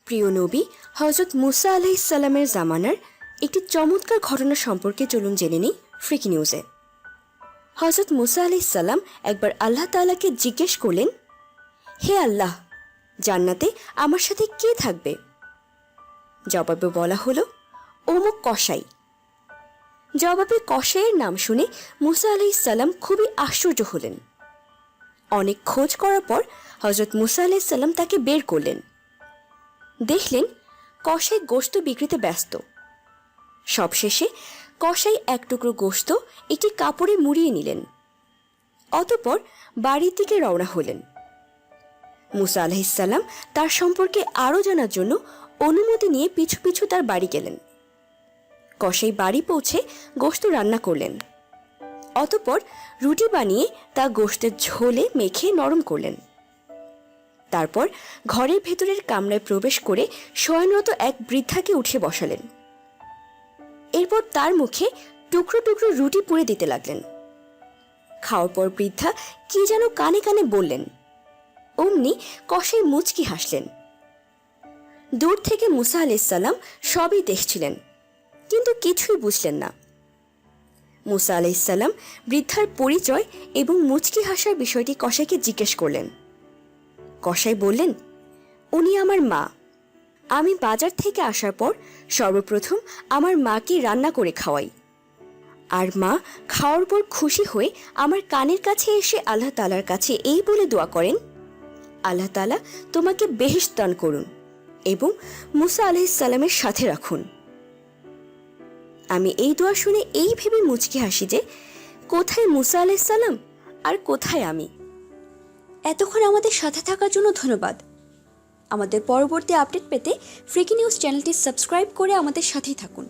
প্রিয় নবী হযরত মুসা আলাইহিস সালামের জামানার একটি চমৎকার ঘটনা সম্পর্কে চলুন জেনে নিই ফ্রিকি নিউজে। হযরত মুসা আলাইহিস সালাম একবার আল্লাহ তাআলাকে জিজ্ঞেস করলেন, হে আল্লাহ, জান্নাতে আমার সাথে কে থাকবে? জবাবে বলা হলো, অমুক কসাই। জবাবে কসাইয়ের নাম শুনে মুসা আলাইহিস সালাম খুবই আশ্চর্য হলেন। অনেক খোঁজ করার পর হযরত মুসা আলাইহিস সালাম তাকে বের করলেন। দেখলেন কসাই গোশত বিক্রিতে ব্যস্ত। সবশেষে কসাই এক টুকরো গোশত একটি কাপড়ে মুড়িয়ে নিলেন। অতঃপর বাড়ির দিকে রওনা হলেন। মুসা আলাইহিস সালাম তার সম্পর্কে আরও জানার জন্য অনুমতি নিয়ে পিছু পিছু তার বাড়ি গেলেন। কসাই বাড়ি পৌঁছে গোশত রান্না করলেন। অতঃপর রুটি বানিয়ে তা গোশতের ঝোলে মেখে নরম করলেন। তারপর ঘরের ভেতরের কামরায় প্রবেশ করে শয়নরত এক বৃদ্ধাকে উঠিয়ে বসালেন। এরপর তার মুখে টুকরো টুকরো রুটি পুড়ে দিতে লাগলেন। খাওয়ার পর বৃদ্ধা কি যেন কানে কানে বললেন। অমনি কসাই মুচকি হাসলেন। দূর থেকে মুসা আলাইহিস সালাম সবই দেখছিলেন, কিন্তু কিছুই বুঝলেন না। মুসা আলাইহিস সালাম বৃদ্ধার পরিচয় এবং মুচকি হাসার বিষয়টি কসাইকে জিজ্ঞেস করলেন। কসাই বললেন, উনি আমার মা। আমি বাজার থেকে আসার পর সর্বপ্রথম আমার মাকে রান্না করে খাওয়াই, আর মা খাওয়ার পর খুশি হয়ে আমার কানের কাছে এসে আল্লাহ তাআলার কাছে এই বলে দোয়া করেন, আল্লাহ তাআলা তোমাকে বেহেশত দান করুন এবং মুসা আলাইহিস সালামের সাথে রাখুন। আমি এই দোয়া শুনে এই ভেবে মুচকি হাসি যে কোথায় মুসা আলাইহিস সালাম আর কোথায় আমি। এতক্ষণ আমাদের সাথে থাকার জন্য ধন্যবাদ। আমাদের পরবর্তী আপডেট পেতে ফ্রিকি নিউজ চ্যানেলটি সাবস্ক্রাইব করে আমাদের সাথেই থাকুন।